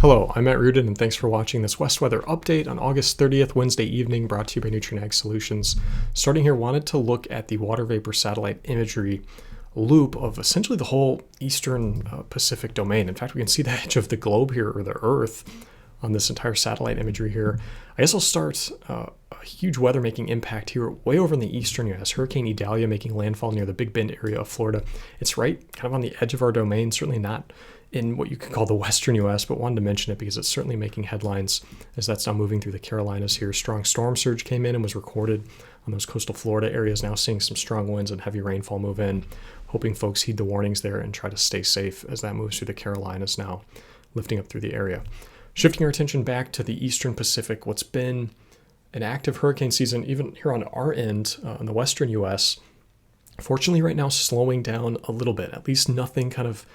Hello, I'm at Reardon, and thanks for watching this West Weather Update on August 30th, Wednesday evening, brought to you by Nutrien Ag Solutions. Starting here, wanted to look at the water vapor satellite imagery loop of essentially the whole eastern Pacific domain. In fact, we can see the edge of the globe here, or the Earth, on this entire satellite imagery here. I guess I'll start a huge weather-making impact here way over in the eastern U.S. Hurricane Idalia making landfall near the Big Bend area of Florida. It's right kind of on the edge of our domain, certainly not in what you could call the western U.S., but wanted to mention it because it's certainly making headlines as that's now moving through the Carolinas here. Strong storm surge came in and was recorded on those coastal Florida areas, now seeing some strong winds and heavy rainfall move in. Hoping folks heed the warnings there and try to stay safe as that moves through the Carolinas now, lifting up through the area. Shifting our attention back to the eastern Pacific, what's been an active hurricane season, even here on our end in the western U.S., fortunately right now slowing down a little bit, at least nothing kind of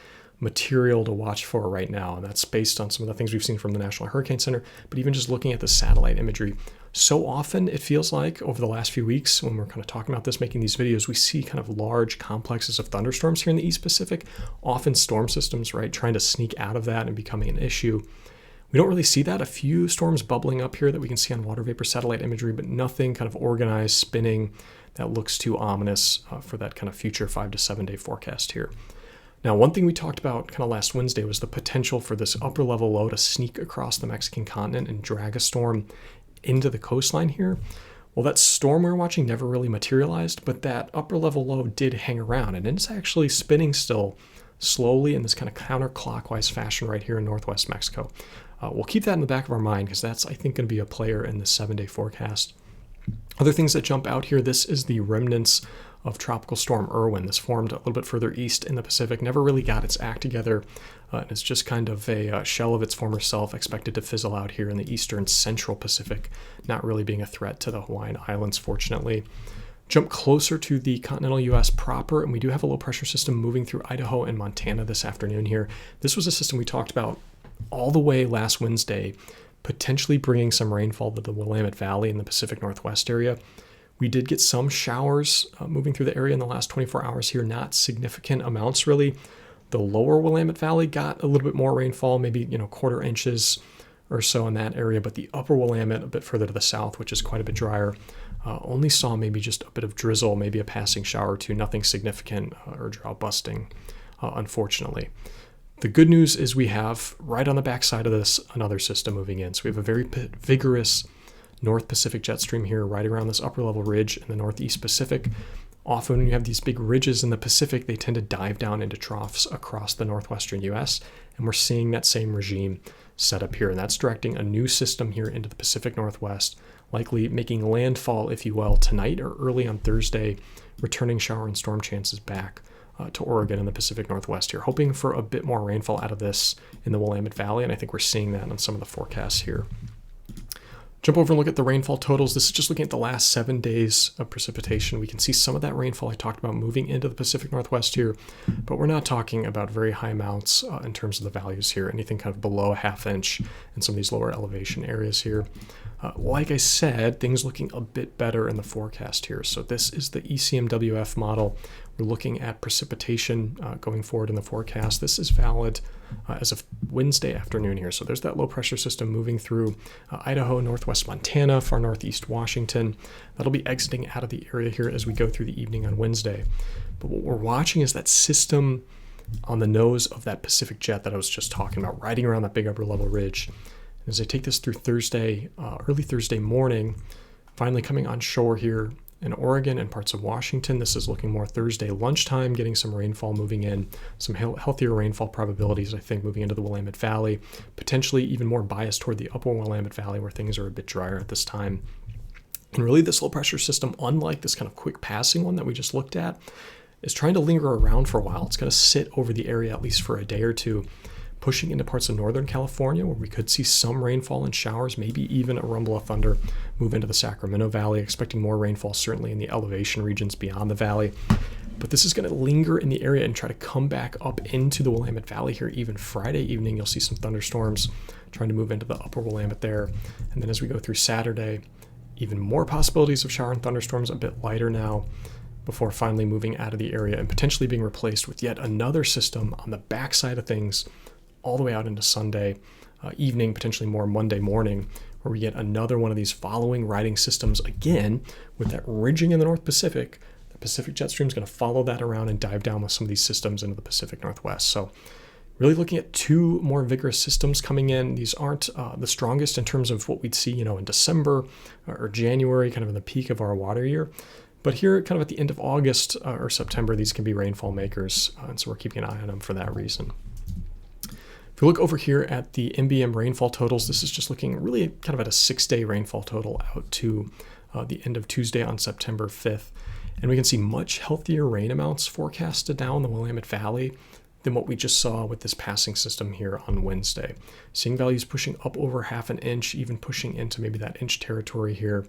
material to watch for right now. And that's based on some of the things we've seen from the National Hurricane Center, but even just looking at the satellite imagery. So often it feels like over the last few weeks when we're kind of talking about this, making these videos, we see kind of large complexes of thunderstorms here in the East Pacific, often storm systems, right, trying to sneak out of that and becoming an issue. We don't really see that. A few storms bubbling up here that we can see on water vapor satellite imagery, but nothing kind of organized, spinning that looks too ominous for that kind of future 5 to 7 day forecast here. Now, one thing we talked about kind of last Wednesday was the potential for this upper level low to sneak across the Mexican continent and drag a storm into the coastline here. Well, that storm we were watching never really materialized, but that upper level low did hang around, and it's actually spinning still slowly in this kind of counterclockwise fashion right here in northwest Mexico. We'll keep that in the back of our mind because that's, I think, going to be a player in the 7 day forecast. Other things that jump out here, this is the remnants of Tropical Storm Irwin. This formed a little bit further east in the Pacific, never really got its act together, and it's just kind of a shell of its former self, expected to fizzle out here in the eastern central Pacific, not really being a threat to the Hawaiian Islands, fortunately. Jump closer to the continental U.S. proper, and we do have a low pressure system moving through Idaho and Montana this afternoon here. This was a system we talked about all the way last Wednesday, potentially bringing some rainfall to the Willamette Valley in the Pacific Northwest area. We did get some showers moving through the area in the last 24 hours here, not significant amounts really. The lower Willamette Valley got a little bit more rainfall, maybe quarter inches or so in that area, but the upper Willamette a bit further to the south, which is quite a bit drier, only saw maybe just a bit of drizzle, maybe a passing shower or two, nothing significant or drought busting, unfortunately. The good news is we have right on the backside of this another system moving in. So we have a very vigorous North Pacific jet stream here right around this upper level ridge in the Northeast Pacific. Often when you have these big ridges in the Pacific, they tend to dive down into troughs across the northwestern U.S. And we're seeing that same regime set up here. And that's directing a new system here into the Pacific Northwest, likely making landfall, if you will, tonight or early on Thursday, returning shower and storm chances back to Oregon and the Pacific Northwest here, hoping for a bit more rainfall out of this in the Willamette Valley, and I think we're seeing that on some of the forecasts here. Jump over and look at the rainfall totals. This is just looking at the last 7 days of precipitation. We can see some of that rainfall I talked about moving into the Pacific Northwest here, but we're not talking about very high amounts in terms of the values here, anything kind of below a ½ inch in some of these lower elevation areas here. Like I said, things looking a bit better in the forecast here. So this is the ECMWF model. We're looking at precipitation going forward in the forecast. This is valid as of Wednesday afternoon here. So there's that low pressure system moving through Idaho, northwest Montana, far northeast Washington. That'll be exiting out of the area here as we go through the evening on Wednesday. But what we're watching is that system on the nose of that Pacific jet that I was just talking about, riding around that big upper level ridge. As I take this through Thursday, early Thursday morning, finally coming on shore here in Oregon and parts of Washington. This is looking more Thursday lunchtime, getting some rainfall moving in, some healthier rainfall probabilities, I think, moving into the Willamette Valley, potentially even more biased toward the upper Willamette Valley where things are a bit drier at this time. And really this low pressure system, unlike this kind of quick passing one that we just looked at, is trying to linger around for a while. It's going to sit over the area at least for a day or two, pushing into parts of Northern California where we could see some rainfall and showers, maybe even a rumble of thunder move into the Sacramento Valley, expecting more rainfall certainly in the elevation regions beyond the valley. But this is going to linger in the area and try to come back up into the Willamette Valley here. Even Friday evening, you'll see some thunderstorms trying to move into the upper Willamette there. And then as we go through Saturday, even more possibilities of shower and thunderstorms, a bit lighter now, before finally moving out of the area and potentially being replaced with yet another system on the backside of things all the way out into Sunday, evening, potentially more Monday morning, where we get another one of these following riding systems again with that ridging in the North Pacific. The Pacific jet stream is going to follow that around and dive down with some of these systems into the Pacific Northwest. So really looking at two more vigorous systems coming in. These aren't the strongest in terms of what we'd see, in December or January, kind of in the peak of our water year. But here, kind of at the end of August or September, these can be rainfall makers. And so we're keeping an eye on them for that reason. If we look over here at the MBM rainfall totals, this is just looking really kind of at a 6-day rainfall total out to the end of Tuesday on September 5th. And we can see much healthier rain amounts forecasted down the Willamette Valley than what we just saw with this passing system here on Wednesday. Seeing values pushing up over half an inch, even pushing into maybe that inch territory here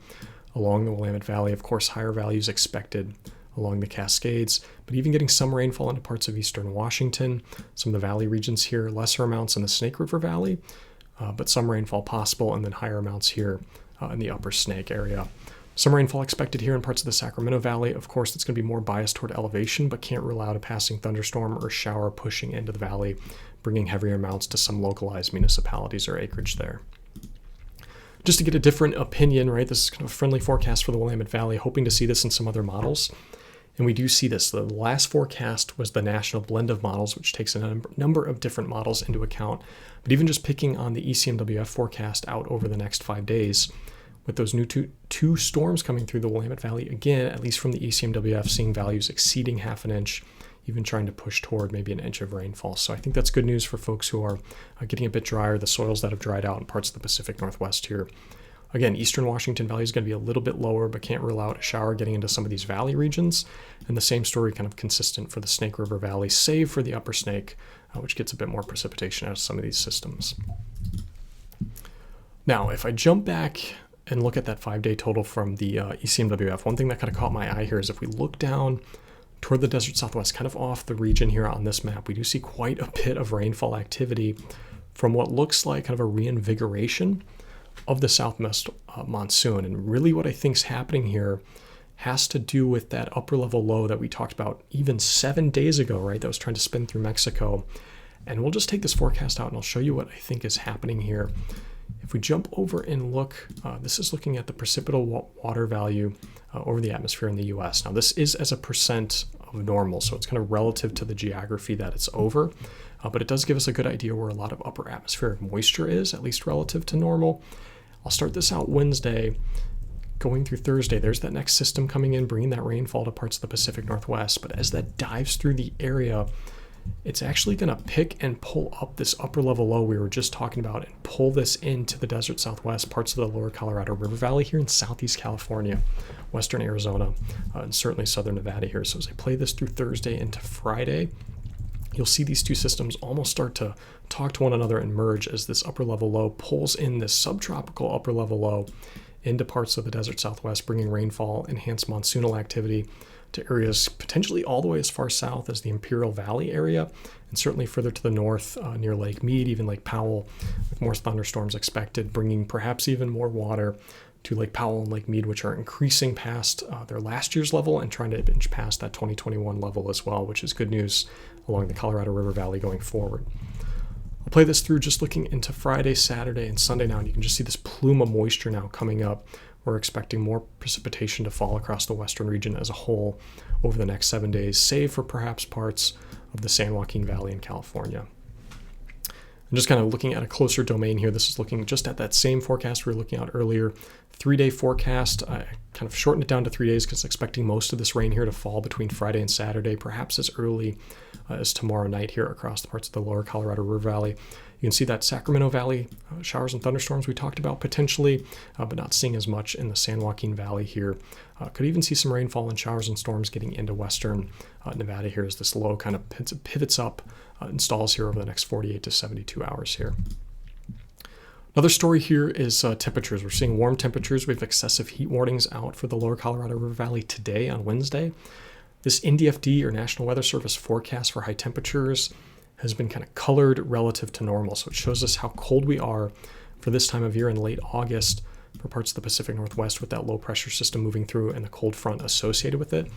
along the Willamette Valley. Of course, higher values expected along the Cascades, but even getting some rainfall into parts of eastern Washington, some of the valley regions here, lesser amounts in the Snake River Valley, but some rainfall possible, and then higher amounts here in the upper Snake area. Some rainfall expected here in parts of the Sacramento Valley. Of course, it's going to be more biased toward elevation, but can't rule out a passing thunderstorm or shower pushing into the valley, bringing heavier amounts to some localized municipalities or acreage there. Just to get a different opinion, right, this is kind of a friendly forecast for the Willamette Valley, hoping to see this in some other models. And we do see this. The last forecast was the national blend of models, which takes a number of different models into account. But even just picking on the ECMWF forecast out over the next 5 days, with those new two storms coming through the Willamette Valley, again, at least from the ECMWF, seeing values exceeding half an inch, even trying to push toward maybe an inch of rainfall. So I think that's good news for folks who are getting a bit drier, the soils that have dried out in parts of the Pacific Northwest here. Again, eastern Washington Valley is going to be a little bit lower, but can't rule out a shower getting into some of these valley regions. And the same story kind of consistent for the Snake River Valley, save for the upper Snake, which gets a bit more precipitation out of some of these systems. Now, if I jump back and look at that 5-day total from the ECMWF, one thing that kind of caught my eye here is if we look down toward the desert Southwest, kind of off the region here on this map, we do see quite a bit of rainfall activity from what looks like kind of a reinvigoration of the southwest monsoon. And really what I think is happening here has to do with that upper level low that we talked about even 7 days ago, right? That was trying to spin through Mexico. And we'll just take this forecast out and I'll show you what I think is happening here. If we jump over and look, this is looking at the precipitable water value over the atmosphere in the US. Now this is as a percent of normal, so it's kind of relative to the geography that it's over, but it does give us a good idea where a lot of upper atmospheric moisture is, at least relative to normal. I'll start this out Wednesday, going through Thursday. There's that next system coming in, bringing that rainfall to parts of the Pacific Northwest, but as that dives through the area, it's actually going to pick and pull up this upper level low we were just talking about and pull this into the desert Southwest, parts of the lower Colorado River Valley here in Southeast California, western Arizona, and certainly southern Nevada here. So as I play this through Thursday into Friday, you'll see these two systems almost start to talk to one another and merge as this upper level low pulls in this subtropical upper level low into parts of the desert Southwest, bringing rainfall, enhanced monsoonal activity to areas potentially all the way as far south as the Imperial Valley area, and certainly further to the north near Lake Mead, even Lake Powell, with more thunderstorms expected, bringing perhaps even more water to Lake Powell and Lake Mead, which are increasing past their last year's level and trying to inch past that 2021 level as well, which is good news along the Colorado River Valley going forward. I'll play this through just looking into Friday, Saturday, and Sunday now, and you can just see this plume of moisture now coming up. We're expecting more precipitation to fall across the western region as a whole over the next 7 days, save for perhaps parts of the San Joaquin Valley in California. And just kind of looking at a closer domain here, this is looking just at that same forecast we were looking at earlier. 3-day forecast, I kind of shortened it down to 3 days because expecting most of this rain here to fall between Friday and Saturday, perhaps as early as tomorrow night here across the parts of the lower Colorado River Valley. You can see that Sacramento Valley showers and thunderstorms we talked about potentially, but not seeing as much in the San Joaquin Valley here. Could even see some rainfall and showers and storms getting into western Nevada here as this low kind of pivots up, installs here over the next 48 to 72 hours here. Another story here is temperatures. We're seeing warm temperatures. We have excessive heat warnings out for the lower Colorado River Valley today on Wednesday. This NDFD, or National Weather Service forecast for high temperatures, has been kind of colored relative to normal. So it shows us how cold we are for this time of year in late August for parts of the Pacific Northwest with that low pressure system moving through and the cold front associated with it.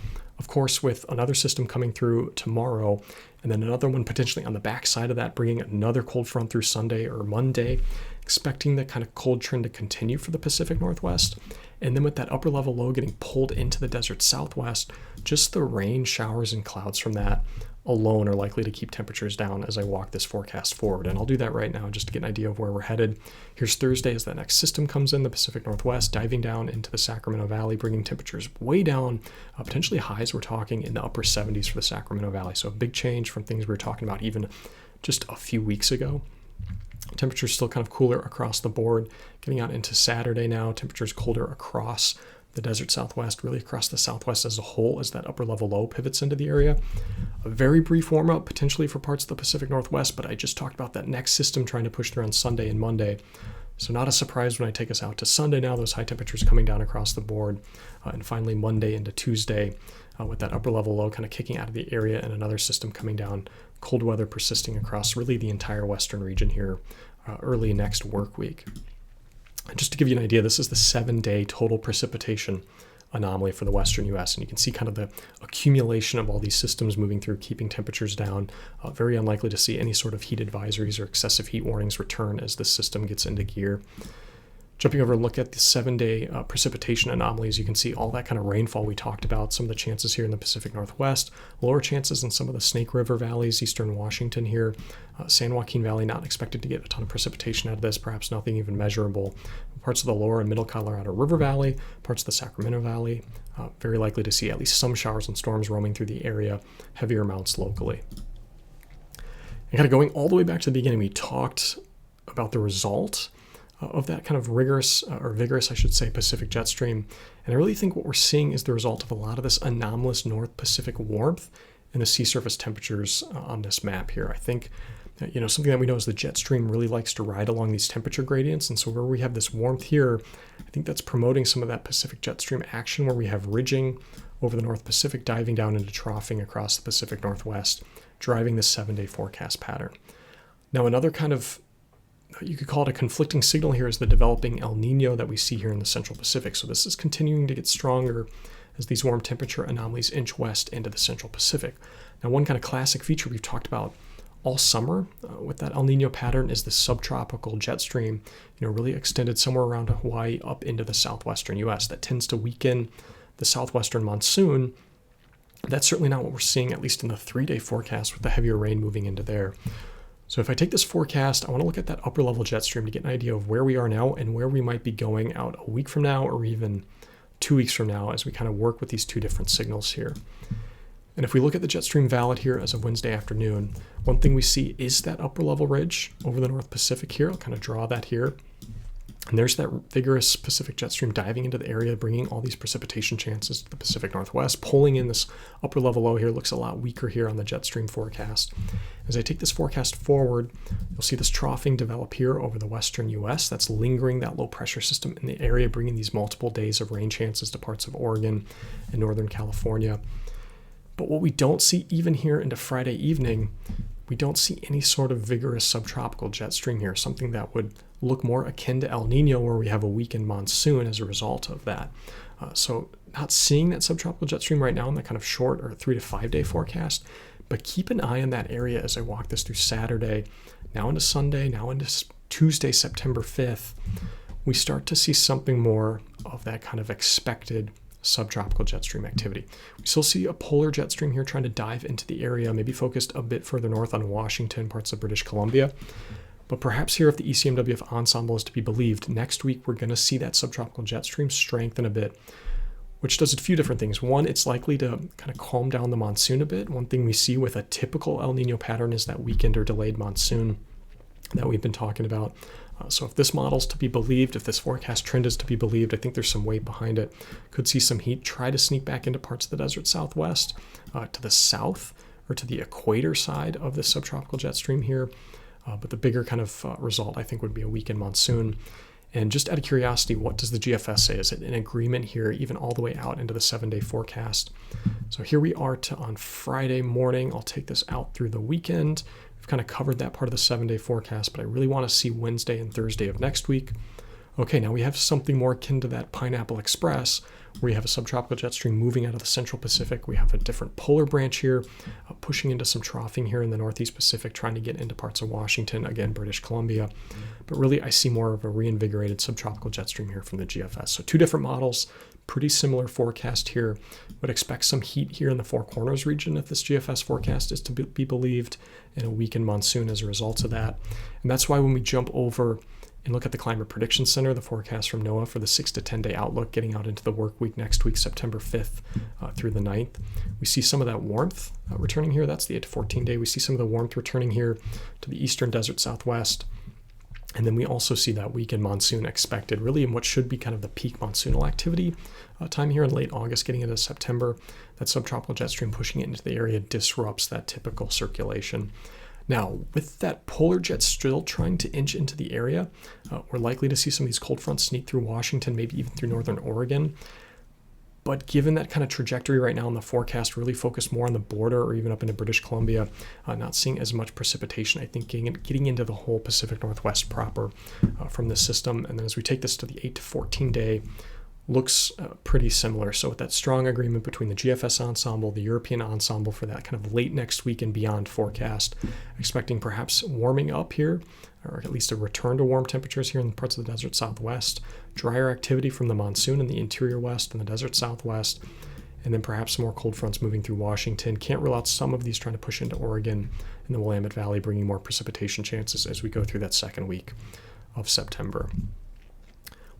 Of course, with another system coming through tomorrow, and then another one potentially on the backside of that, bringing another cold front through Sunday or Monday, expecting that kind of cold trend to continue for the Pacific Northwest. And then with that upper level low getting pulled into the desert Southwest, just the rain, showers, and clouds from that alone are likely to keep temperatures down as I walk this forecast forward. And I'll do that right now just to get an idea of where we're headed. Here's Thursday as that next system comes in, the Pacific Northwest, diving down into the Sacramento Valley, bringing temperatures way down, potentially highs we're talking in the upper 70s for the Sacramento Valley. So a big change from things we were talking about even just a few weeks ago. Temperatures still kind of cooler across the board. Getting out into Saturday now, temperatures colder across the desert Southwest, really across the Southwest as a whole as that upper level low pivots into the area. A very brief warm up potentially for parts of the Pacific Northwest, but I just talked about that next system trying to push through on Sunday and Monday. So not a surprise when I take us out to Sunday now, those high temperatures coming down across the board. And finally Monday into Tuesday with that upper level low kind of kicking out of the area and another system coming down, cold weather persisting across really the entire western region here early next work week. And just to give you an idea, this is the 7-day total precipitation anomaly for the western U.S. And you can see kind of the accumulation of all these systems moving through, keeping temperatures down. Very unlikely to see any sort of heat advisories or excessive heat warnings return as this system gets into gear. Jumping over and look at the 7-day precipitation anomalies, you can see all that kind of rainfall we talked about, some of the chances here in the Pacific Northwest, lower chances in some of the Snake River valleys, eastern Washington here. San Joaquin Valley not expected to get a ton of precipitation out of this, perhaps nothing even measurable. Parts of the lower and middle Colorado River Valley, parts of the Sacramento Valley, very likely to see at least some showers and storms roaming through the area, heavier amounts locally. And kind of going all the way back to the beginning, we talked about the result of that kind of vigorous, I should say, Pacific jet stream. And I really think what we're seeing is the result of a lot of this anomalous North Pacific warmth and the sea surface temperatures on this map here. I think, something that we know is the jet stream really likes to ride along these temperature gradients. And so where we have this warmth here, I think that's promoting some of that Pacific jet stream action where we have ridging over the North Pacific, diving down into troughing across the Pacific Northwest, driving the 7-day forecast pattern. Now, another kind of you could call it a conflicting signal here is the developing El Nino that we see here in the Central Pacific. So this is continuing to get stronger as these warm temperature anomalies inch west into the Central Pacific. Now, one kind of classic feature we've talked about all summer with that El Nino pattern is the subtropical jet stream, really extended somewhere around Hawaii up into the southwestern U.S. That tends to weaken the southwestern monsoon. That's certainly not what we're seeing, at least in the 3-day forecast, with the heavier rain moving into there. So if I take this forecast, I want to look at that upper level jet stream to get an idea of where we are now and where we might be going out a week from now or even 2 weeks from now as we kind of work with these two different signals here. And if we look at the jet stream valid here as of Wednesday afternoon, one thing we see is that upper level ridge over the North Pacific here. I'll kind of draw that here. And there's that vigorous Pacific jet stream diving into the area, bringing all these precipitation chances to the Pacific Northwest, pulling in this upper level low here. Looks a lot weaker here on the jet stream forecast. As I take this forecast forward, you'll see this troughing develop here over the western U.S. That's lingering that low pressure system in the area, bringing these multiple days of rain chances to parts of Oregon and Northern California. But what we don't see even here into Friday evening, we don't see any sort of vigorous subtropical jet stream here, something that would look more akin to El Nino where we have a weakened monsoon as a result of that. So not seeing that subtropical jet stream right now in that kind of short or 3 to 5 day forecast, but keep an eye on that area as I walk this through Saturday, now into Sunday, now into Tuesday, September 5th. We start to see something more of that kind of expected subtropical jet stream activity. We still see a polar jet stream here trying to dive into the area, maybe focused a bit further north on Washington, parts of British Columbia. But perhaps here, if the ECMWF ensemble is to be believed, next week we're going to see that subtropical jet stream strengthen a bit, which does a few different things. One, it's likely to kind of calm down the monsoon a bit. One thing we see with a typical El Nino pattern is that weakened or delayed monsoon that we've been talking about. So if this model's to be believed, if this forecast trend is to be believed, I think there's some weight behind it. Could see some heat try to sneak back into parts of the desert Southwest, to the south or to the equator side of the subtropical jet stream here. But the bigger kind of result, I think, would be a weakened monsoon. And just out of curiosity, what does the GFS say? Is it an agreement here, even all the way out into the 7-day forecast? So here we are on Friday morning. I'll take this out through the weekend. We've kind of covered that part of the 7-day forecast, but I really want to see Wednesday and Thursday of next week. Okay, now we have something more akin to that Pineapple Express, where you have a subtropical jet stream moving out of the central Pacific. We have a different polar branch here, pushing into some troughing here in the northeast Pacific, trying to get into parts of Washington, again, British Columbia. But really, I see more of a reinvigorated subtropical jet stream here from the GFS. So two different models, pretty similar forecast here. Would expect some heat here in the Four Corners region if this GFS forecast is to be believed, and a weakened monsoon as a result of that. And that's why when we jump over and look at the Climate Prediction Center, the forecast from NOAA for the 6 to 10 day outlook getting out into the work week next week, September 5th through the 9th. We see some of that warmth returning here. That's the 8 to 14 day. We see some of the warmth returning here to the eastern desert southwest. And then we also see that weakened monsoon expected really in what should be kind of the peak monsoonal activity time here in late August, getting into September. That subtropical jet stream pushing it into the area disrupts that typical circulation. Now, with that polar jet still trying to inch into the area, we're likely to see some of these cold fronts sneak through Washington, maybe even through northern Oregon. But given that kind of trajectory right now in the forecast, really focused more on the border or even up into British Columbia, not seeing as much precipitation, I think getting into the whole Pacific Northwest proper from this system. And then as we take this to the 8 to 14 day, looks pretty similar. So with that strong agreement between the GFS ensemble, the European ensemble for that kind of late next week and beyond forecast, expecting perhaps warming up here, or at least a return to warm temperatures here in parts of the desert southwest, drier activity from the monsoon in the interior west and the desert southwest, and then perhaps some more cold fronts moving through Washington. Can't rule out some of these trying to push into Oregon and the Willamette Valley, bringing more precipitation chances as we go through that second week of September.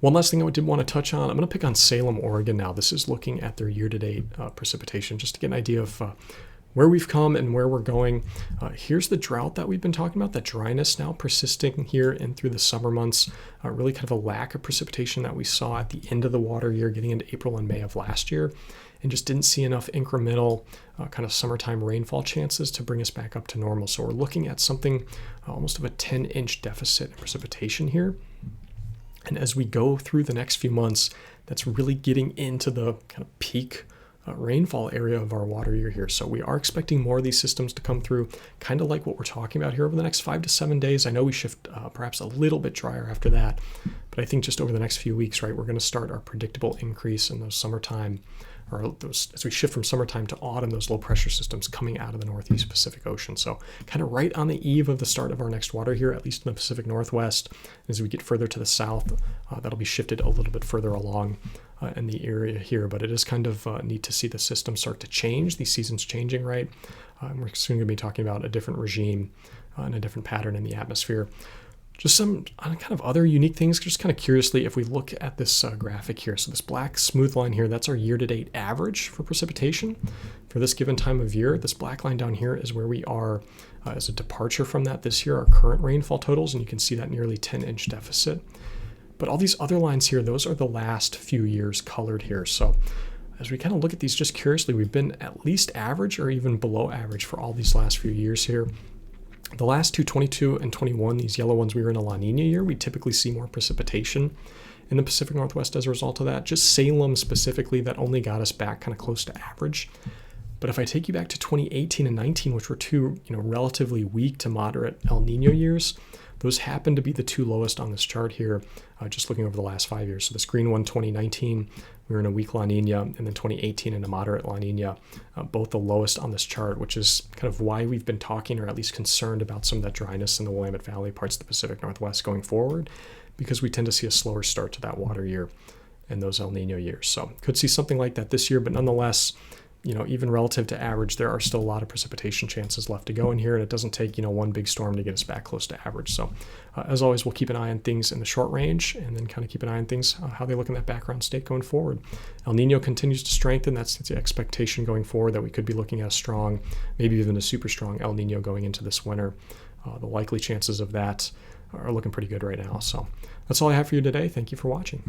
One last thing I did want to touch on, I'm going to pick on Salem, Oregon now. This is looking at their year-to-date precipitation, just to get an idea of where we've come and where we're going. Here's the drought that we've been talking about, that dryness now persisting here and through the summer months. Really kind of a lack of precipitation that we saw at the end of the water year, getting into April and May of last year, and just didn't see enough incremental kind of summertime rainfall chances to bring us back up to normal. So we're looking at something almost of a 10-inch deficit in precipitation here. And as we go through the next few months, that's really getting into the kind of peak rainfall area of our water year here. So we are expecting more of these systems to come through, kind of like what we're talking about here over the next 5 to 7 days. I know we shift perhaps a little bit drier after that, but I think just over the next few weeks, right, we're going to start our predictable increase in those summertime, or those, as we shift from summertime to autumn, those low pressure systems coming out of the Northeast Pacific Ocean. So kind of right on the eve of the start of our next water here, at least in the Pacific Northwest. As we get further to the south, that'll be shifted a little bit further along in the area here. But it is kind of neat to see the system start to change, these seasons changing, right? We're soon going to be talking about a different regime and a different pattern in the atmosphere. Just some kind of other unique things, just kind of curiously, if we look at this graphic here, so this black smooth line here, that's our year-to-date average for precipitation for this given time of year. This black line down here is where we are as a departure from that this year, our current rainfall totals, and you can see that nearly 10-inch deficit. But all these other lines here, those are the last few years colored here. So as we kind of look at these just curiously, we've been at least average or even below average for all these last few years here. The last two, 22 and 21, these yellow ones, we were in a La Nina year. We typically see more precipitation in the Pacific Northwest as a result of that. Just Salem specifically, that only got us back kind of close to average. But if I take you back to 2018 and 19, which were two relatively weak to moderate El Nino years, those happen to be the two lowest on this chart here, just looking over the last 5 years. So this green one, 2019, we were in a weak La Nina, and then 2018 in a moderate La Nina, both the lowest on this chart, which is kind of why we've been talking, or at least concerned about some of that dryness in the Willamette Valley, parts of the Pacific Northwest going forward, because we tend to see a slower start to that water year in those El Nino years. So could see something like that this year, but nonetheless, even relative to average, there are still a lot of precipitation chances left to go in here, and it doesn't take, one big storm to get us back close to average. So as always, we'll keep an eye on things in the short range, and then kind of keep an eye on things, how they look in that background state going forward. El Nino continues to strengthen. That's the expectation going forward, that we could be looking at a strong, maybe even a super strong El Nino going into this winter. The likely chances of that are looking pretty good right now. So that's all I have for you today. Thank you for watching.